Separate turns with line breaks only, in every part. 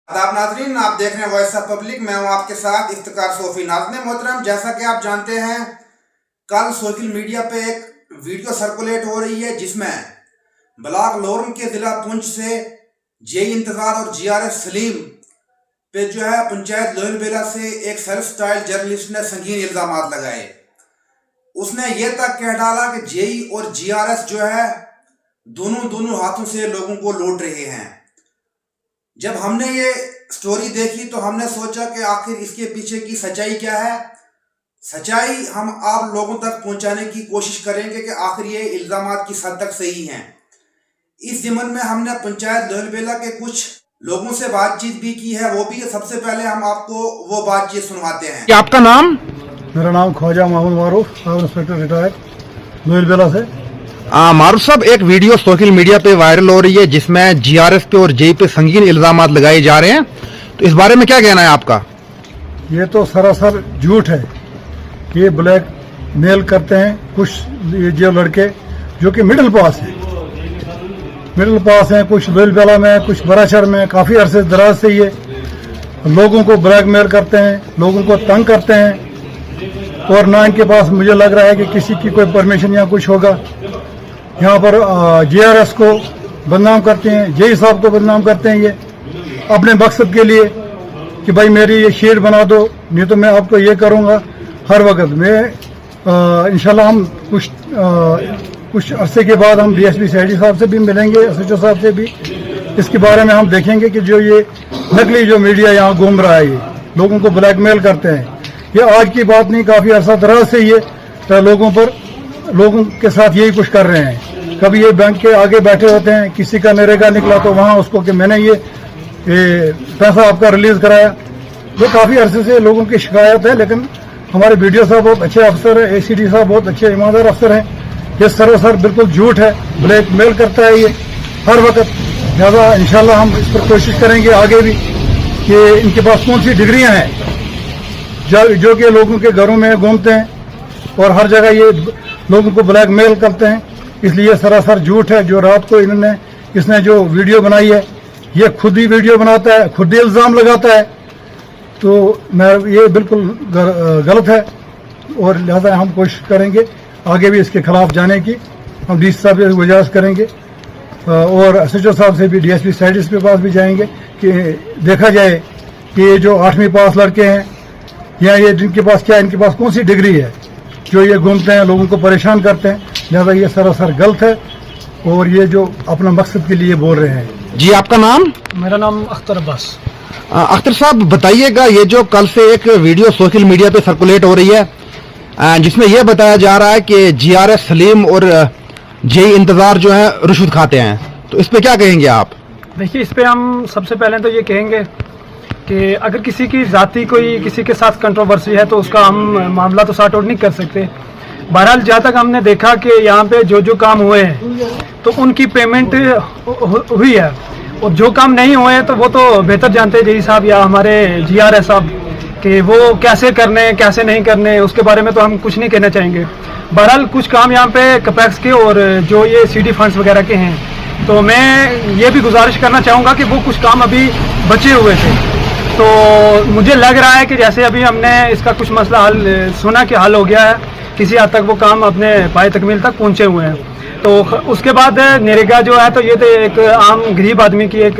आदाब नाजरीन, आप देख रहे हैं वॉइस ऑफ पब्लिक। मैं हूं आपके साथ इफ्तिकार सोफी। नाज़रीन मोहतरम, जैसा कि आप जानते हैं, कल सोशल मीडिया पे एक वीडियो सर्कुलेट हो रही है जिसमें ब्लॉक लोरम के जिला पुंछ से जेई इंतजार और जीआरएस सलीम पे जो है पंचायत लोहरबेला से एक सेल्फ स्टाइल जर्नलिस्ट ने संगीन इल्जाम लगाए। उसने ये तक कह डाला कि जेई और जीआरएस जो है दोनों हाथों से लोगों को लूट रहे हैं। जब हमने ये स्टोरी देखी तो हमने सोचा कि आखिर इसके पीछे की सच्चाई क्या है। सच्चाई हम आप लोगों तक पहुंचाने की कोशिश करेंगे कि आखिर ये इल्जामात किस हद तक सही हैं। इस ज़िम्मन में हमने पंचायत लोहरबेला के कुछ लोगों से बातचीत भी की है, वो भी सबसे पहले हम आपको वो बातचीत सुनवाते हैं।
क्या आपका नाम?
मेरा नाम ख्वाजा मोहम्मद मारूफ, सब इंस्पेक्टर रिटायर्ड लोहरबेला से।
मारूफ साहब, एक वीडियो सोशल मीडिया पे वायरल हो रही है जिसमें जीआरएस पे और जेई पे संगीन इल्जामात लगाए जा रहे हैं, तो इस बारे में क्या कहना है आपका?
ये तो सरासर झूठ है। ये ब्लैक मेल करते हैं कुछ ये जो लड़के जो कि मिडिल पास हैं, कुछ लोहरबेला में, कुछ बराचर में, काफी अरसे दराज से ये लोगों को ब्लैकमेल करते हैं, लोगों को तंग करते हैं। और ना इनके पास मुझे लग रहा है कि किसी की कोई परमिशन या कुछ होगा। यहाँ पर जीआरएस को बदनाम करते हैं, जेई साहब को बदनाम करते हैं, ये अपने मकसद के लिए कि भाई मेरी ये शेड बना दो, नहीं तो मैं आपको ये करूँगा। हर वक्त में इंशाल्लाह हम कुछ अरसे के बाद हम डीएसपी सीआईडी साहब से भी मिलेंगे, एसएचओ साहब से भी। इसके बारे में हम देखेंगे कि जो ये नकली जो मीडिया यहाँ घूम रहा है, ये लोगों को ब्लैकमेल करते हैं। ये आज की बात नहीं, काफी अरसा दराज से ये लोगों के साथ यही कुछ कर रहे हैं। कभी ये बैंक के आगे बैठे होते हैं, किसी का नरेगा निकला तो वहां उसको कि मैंने ये पैसा आपका रिलीज कराया। ये काफी अरसे से लोगों की शिकायत है, लेकिन हमारे बीडीओ साहब बहुत अच्छे अफसर है, एसीडी साहब बहुत अच्छे ईमानदार अफसर हैं। ये सरासर बिल्कुल झूठ है, ब्लैकमेल करता है ये हर वक्त। लिहाजा इंशाल्लाह हम इस पर कोशिश करेंगे आगे भी कि इनके पास कौन सी डिग्रियां हैं जो कि लोगों के घरों में घूमते हैं और हर जगह ये लोगों को ब्लैकमेल करते हैं। इसलिए सरासर झूठ है। जो रात को इसने जो वीडियो बनाई है, ये खुद ही वीडियो बनाता है, खुद ही इल्जाम लगाता है, तो ये बिल्कुल गलत है। और लिहाजा हम कोशिश करेंगे आगे भी इसके खिलाफ जाने की। हम डीसी साहब से गुजारिश करेंगे और एसएचओ साहब से भी, डीएसपी सीआईडी के पास भी जाएंगे कि देखा जाए कि ये जो 8वीं पास लड़के हैं या ये जिनके पास कौन सी डिग्री है जो ये घूमते हैं, लोगों को परेशान करते हैं। लिहाजा ये सरासर गलत है और ये जो अपना मकसद के लिए बोल रहे हैं।
जी, आपका नाम?
मेरा नाम अख्तर अब्बास।
अख्तर साहब, बताइएगा, ये जो कल से एक वीडियो सोशल मीडिया पे सर्कुलेट हो रही है जिसमें यह बताया जा रहा है कि जीआरएस सलीम और जेई इंतजार जो है रिश्वत खाते हैं, तो इस पे क्या कहेंगे आप?
देखिए, इस पे हम सबसे पहले तो ये कहेंगे कि अगर किसी की जाति कोई किसी के साथ कंट्रोवर्सी है तो उसका हम मामला तो सॉर्ट आउट नहीं कर सकते। बहरहाल जहाँ तक हमने देखा कि यहाँ पे जो काम हुए हैं तो उनकी पेमेंट हुई है, और जो काम नहीं हुए हैं तो वो तो बेहतर जानते हैं जेई साहब या हमारे जीआरएस साहब कि वो कैसे करने कैसे नहीं करने, उसके बारे में तो हम कुछ नहीं कहना चाहेंगे। बहरहाल कुछ काम यहाँ पे कैपेक्स के और जो ये सीडी फंड्स वगैरह के हैं, तो मैं ये भी गुजारिश करना चाहूँगा कि वो कुछ काम अभी बचे हुए थे। तो मुझे लग रहा है कि जैसे अभी हमने इसका कुछ मसला सुना कि हल हो गया है, किसी हद तक वो काम अपने पाए तकमील तक पहुंचे हुए हैं। तो उसके बाद नरेगा जो है, तो ये तो एक आम गरीब आदमी की एक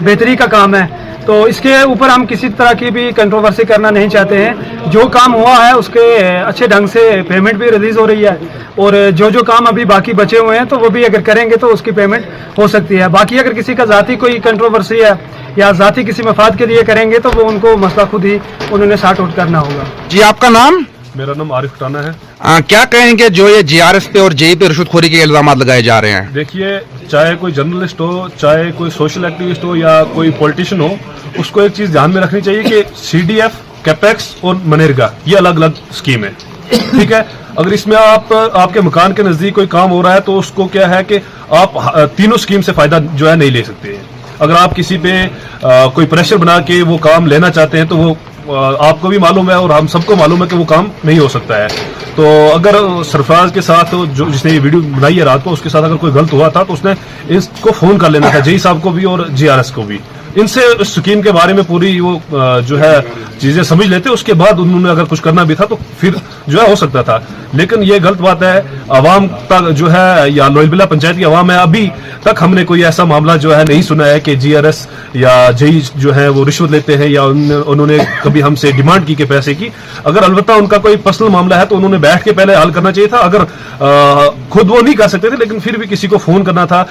बेहतरी का काम है, तो इसके ऊपर हम किसी तरह की भी कंट्रोवर्सी करना नहीं चाहते हैं। जो काम हुआ है उसके अच्छे ढंग से पेमेंट भी रिलीज हो रही है, और जो काम अभी बाकी बचे हुए हैं तो वो भी अगर करेंगे तो उसकी पेमेंट हो सकती है। बाकी अगर किसी का जाति कोई कंट्रोवर्सी है या जाति किसी मफाद के लिए करेंगे तो वो उनको मसला खुद ही उन्होंने सॉर्ट आउट करना होगा।
जी, आपका नाम?
मेरा नाम आरिफ टाना है।
क्या कहेंगे जो ये जीआरएस पे और जेई पे रिश्वतखोरी के इल्जाम लगाए जा रहे हैं?
देखिए, चाहे कोई जर्नलिस्ट हो, चाहे कोई सोशल एक्टिविस्ट हो या कोई पॉलिटिशियन हो, उसको एक चीज ध्यान में रखनी चाहिए कि सीडीएफ, कैपेक्स और मनरेगा ये अलग अलग स्कीम है, ठीक है। अगर इसमें आपके मकान के नजदीक कोई काम हो रहा है तो उसको क्या है कि आप तीनों स्कीम से फायदा जो है नहीं ले सकते हैं। अगर आप किसी पे कोई प्रेशर बना के वो काम लेना चाहते हैं तो वो आपको भी मालूम है और हम सबको मालूम है कि वो काम नहीं हो सकता है। तो अगर सरफराज के साथ जो जिसने ये वीडियो बनाई है रात को, उसके साथ अगर कोई गलत हुआ था तो उसने इसको फोन कर लेना था, जेई साहब को भी और जीआरएस को भी। इनसे उस स्कीम के बारे में पूरी वो जो है चीजें समझ लेते, उसके बाद उन्होंने अगर कुछ करना भी था तो फिर जो है हो सकता था। लेकिन ये गलत बात है, आवाम तक जो है या लोहलबिला पंचायत की आवाम है, अभी तक हमने कोई ऐसा मामला जो है नहीं सुना है कि जीआरएस या जेई जो है वो रिश्वत लेते हैं या उन्होंने कभी हमसे डिमांड की कि पैसे की। अगर अलबत्ता उनका कोई पर्सनल मामला है तो उन्होंने बैठ के पहले हल करना चाहिए था। अगर खुद वो नहीं कर सकते थे लेकिन फिर भी किसी को फोन करना था,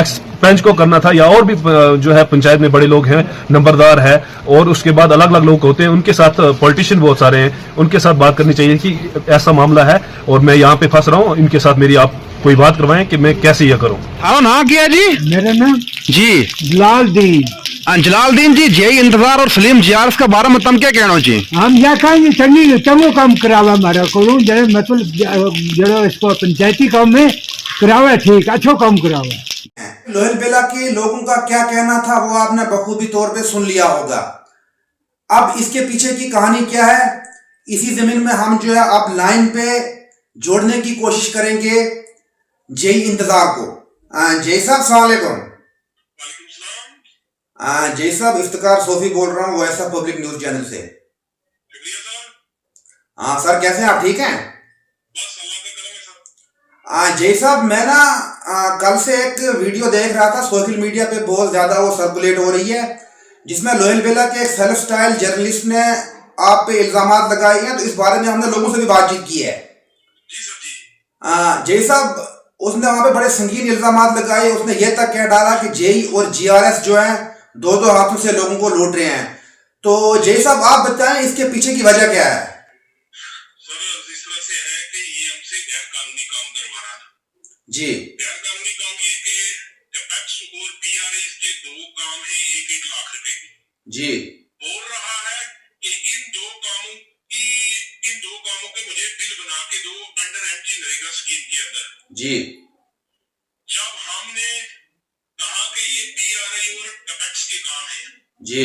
एक्स पंच को करना था, या और भी जो है पंचायत में बड़े लोग हैं, नंबरदार है, और उसके बाद अलग अलग लोग होते हैं, उनके साथ पॉलिटिशियन बहुत सारे हैं, उनके साथ बात करनी चाहिए कि ऐसा मामला है और मैं यहाँ पे फंस रहा हूँ, इनके साथ मेरी आप कोई बात करवाएं कि मैं कैसे यह करूँ।
हाँ ना किया जी,
मेरा नाम
जी
जलालदीन।
जलालदीन जी, जेई इंतजार और सलीम जीआरएस का बारे में तुम क्या कहना जी?
हम या कहेंगे चंगी चंगो काम करावा हमारा को जड़े मतलब जड़ो इसको पंचायती काम में करावा, ठीक अच्छो काम करावा।
लोहलबेला के लोगों का क्या कहना था वो आपने बखूबी तौर पे सुन लिया होगा। अब इसके पीछे की कहानी क्या है, इसी जमीन में हम जो है अब लाइन पे जोड़ने की कोशिश करेंगे जेई इंतजार को। जय साहब सलाम अलैकुम। जय साहब, इफ्तिकार सोफी बोल रहा हूँ voice of public news channel से। हाँ सर, कैसे हैं आप, ठीक हैं? जय साहब, मैं ना कल से एक वीडियो देख रहा था सोशल मीडिया पे, बहुत ज्यादा वो सर्कुलेट हो रही है, जिसमें लोहलबेला के एक सेल्फ स्टाइल जर्नलिस्ट ने आप पे इल्जामात लगाए हैं। तो इस बारे में हमने लोगों से भी बातचीत की है। जय साहब, उसने वहां पे बड़े संगीन इल्जामात लगाए। उसने ये तक कह डाला कि जेई और जीआरएस जो है दो हाथों से लोगों को लूट रहे हैं। तो जय साहब, आप बताएं इसके पीछे की वजह क्या है? जी,
गैर कानूनी काम ये कि कैपेक्स और पीआरआई के दो काम है 1-1 लाख रुपए की।
जी,
बोल रहा है कि इन दो कामों के मुझे बिल बना के दो अंडर एमजी नरेगा स्कीम के अंदर।
जी,
जब हमने कहा कि ये पीआरआई और कैपेक्स के काम है,
जी,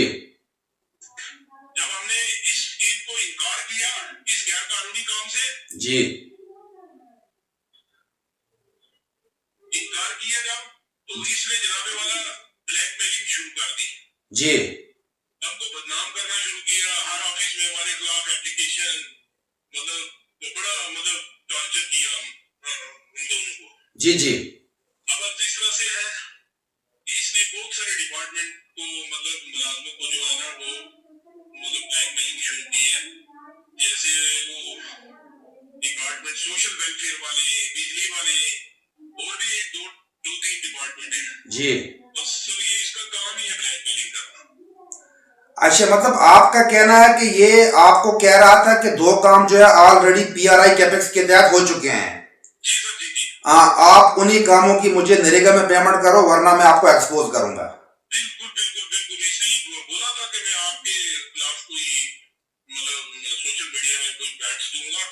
जब हमने इस स्कीम को इनकार किया इस गैर कानूनी काम से,
जी,
इनकार किया जब, तो इसने जनाबे वाला ब्लैकमेलिंग शुरू कर दी।
जी,
हमको बदनाम करना शुरू किया, हर ऑफिस में हमारे खिलाफ एप्लीकेशन, मतलब बड़ा टॉर्चर किया उन दोनों को।
जी, जी,
अब जिस तरह से है इसने बहुत सारे डिपार्टमेंट को मुलाजमों को जो है ना वो ब्लैकमेलिंग शुरू की है। जैसे वो डिपार्टमेंट सोशल वेलफेयर वाले, बिजली वाले और भी दो तीन डिपार्टमेंट है
जी।
बस सब ये इसका काम ही है ब्लैकमेलिंग करना।
अच्छा, मतलब आपका कहना है कि ये आपको कह रहा था कि दो काम जो है ऑलरेडी पीआरआई कैपेक्स के तहत हो चुके हैं।
जी सर, जी जी।
आप उन्हीं कामों की मुझे नरेगा में पेमेंट करो वरना मैं आपको एक्सपोज करूंगा।
बिल्कुल बिल्कुल बिल्कुल, इसलिए बोला था कि मैं आपके खिलाफ कोई सोशल मीडिया में कोई बैट्स दूंगा।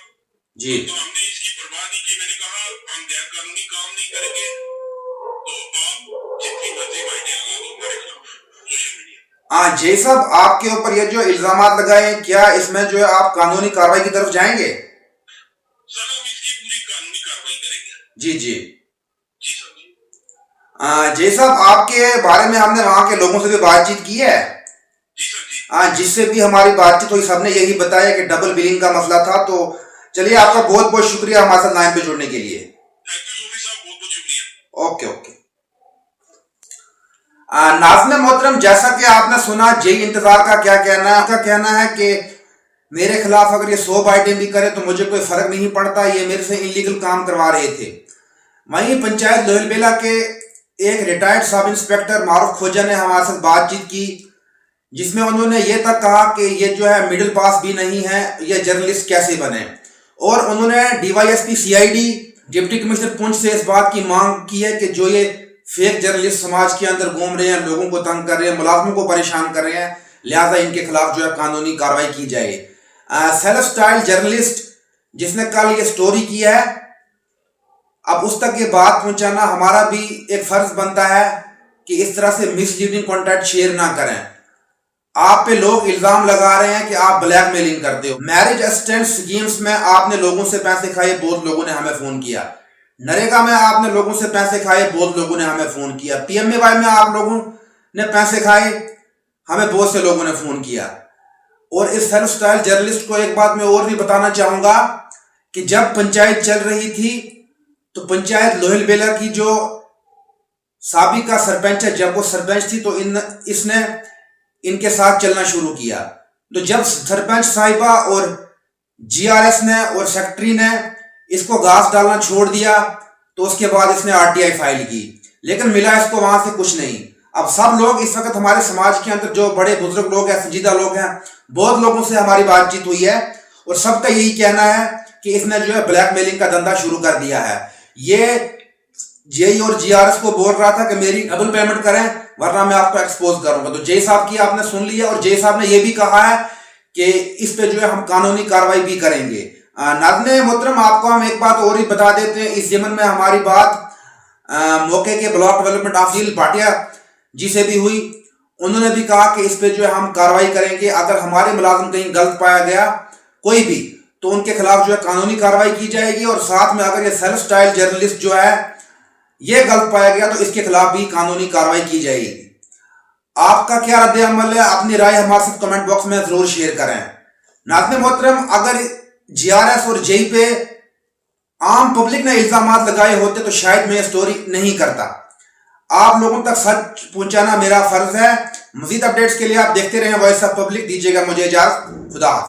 जी,
तो हमने इसकी परवाह नहीं की। मैंने कहा हम गैर कानूनी काम नहीं करेंगे, तो आप जितनी मर्जी बाइटें लगा दो हमारे खिलाफ सोशल मीडिया।
जय साहब, आपके ऊपर ये जो इल्जामात लगाए हैं, क्या इसमें जो है आप कानूनी कार्रवाई की तरफ जाएंगे?
सर, हम इसकी पूरी कानूनी कार्रवाई करेंगे।
जी, जी,
जी सर, जी।
जय साहब, आपके बारे में हमने वहां के लोगों से भी बातचीत की है।
जी सर, जी।
जिससे भी हमारी बातचीत हुई सबने यही बताया कि डबल बिलिंग का मसला था। तो चलिए, आपका बहुत बहुत शुक्रिया हमारे साथ लाइन पे जुड़ने के लिए।
थैंक यू सोफी साहब, बहुत बहुत शुक्रिया।
Okay okay. नाज़रीन मोहतरम, जैसा कि आपने सुना जेई इंतजार का क्या कहना है। उनका कहना है कि मेरे खिलाफ अगर ये 100 बाइटें भी करे तो मुझे कोई फर्क नहीं पड़ता, ये मेरे से इलीगल काम करवा रहे थे। वहीं पंचायत लोहलबेला के एक रिटायर्ड सब इंस्पेक्टर मारूफ खोजा ने हमारे साथ बातचीत की, जिसमें उन्होंने ये तक कहा कि ये जो है मिडिल पास भी नहीं है, ये जर्नलिस्ट कैसे बने। और उन्होंने DYSP CID deputy commissioner Poonch से इस बात की मांग की है कि जो ये फेक जर्नलिस्ट समाज के अंदर घूम रहे हैं, लोगों को तंग कर रहे हैं, मुलाजमों को परेशान कर रहे हैं, लिहाजा इनके खिलाफ जो है कानूनी कार्रवाई की जाए। सेल्फ स्टाइल जर्नलिस्ट जिसने कल ये स्टोरी किया है, अब उस तक ये बात पहुंचाना हमारा भी एक फर्ज बनता है कि इस तरह से मिसलीडिंग कॉन्टेंट शेयर ना करें। आप पे लोग इल्जाम लगा रहे हैं कि आप ब्लैकमेलिंग करते हो। मैरिज असिस्टेंट स्कीम्स में आपने लोगों से पैसे खाए, बहुत लोगों ने हमें फोन किया। नरेगा में आपने लोगों से पैसे खाए, बहुत लोगों ने हमें फोन किया। पीएमएवाई में आप लोगों ने पैसे खाए, हमें बहुत से लोगों ने फोन किया। और इस सेल्फ स्टाइल जर्नलिस्ट को एक बात मैं और भी बताना चाहूंगा कि जब पंचायत चल रही थी तो पंचायत लोहिल बेला की जो साबिका सरपंच है, जब वो सरपंच थी तो इसने इनके साथ चलना शुरू किया। तो जब सरपंच साहिबा और जीआरएस ने और सेक्रेटरी ने इसको घास डालना छोड़ दिया तो उसके बाद इसने आरटीआई फाइल की, लेकिन मिला इसको वहां से कुछ नहीं। अब सब लोग इस वक्त हमारे समाज के अंदर जो बड़े बुजुर्ग लोग हैं, संजीदा लोग हैं, बहुत लोगों से हमारी बातचीत हुई है और सबका यही कहना है कि इसने जो है ब्लैकमेलिंग का धंधा शुरू कर दिया है। ये जेई और जीआरएस को बोल रहा था कि मेरी डबल पेमेंट करें वरना मैं आपको एक्सपोज करूंगा। तो जेई साहब की आपने सुन लिया और जेई साहब ने यह भी कहा है कि इस पे जो है हम कानूनी कार्रवाई भी करेंगे। नाज़रीन मोहतरम, आपको हम एक बात और ही बता देते हैं, इस ज़मन में हमारी बात मौके के ब्लॉक डेवलपमेंट ऑफिसर भाटिया जी से भी हुई। उन्होंने भी कहा कि इस पे जो है हम कार्रवाई करेंगे, अगर हमारे मुलाजिम कहीं गलत पाया गया कोई भी तो उनके खिलाफ जो है कानूनी कार्रवाई की जाएगी। और साथ में अगर ये सेल्फ स्टाइल जर्नलिस्ट जो है ये गलत पाया गया तो इसके खिलाफ भी कानूनी कार्रवाई की जाएगी। आपका क्या रद्द अमल है, अपनी राय हमारे साथ कमेंट बॉक्स में जरूर शेयर करें। नाज़रीन मोहतरम, अगर जीआरएस और जेई पे आम पब्लिक ने इल्जामात लगाए होते तो शायद मैं ये स्टोरी नहीं करता। आप लोगों तक सच पहुंचाना मेरा फर्ज है। मजीद अपडेट्स के लिए आप देखते रहें वॉइस ऑफ पब्लिक। दीजिएगा मुझे इजाजत। खुदा हाफ़िज़।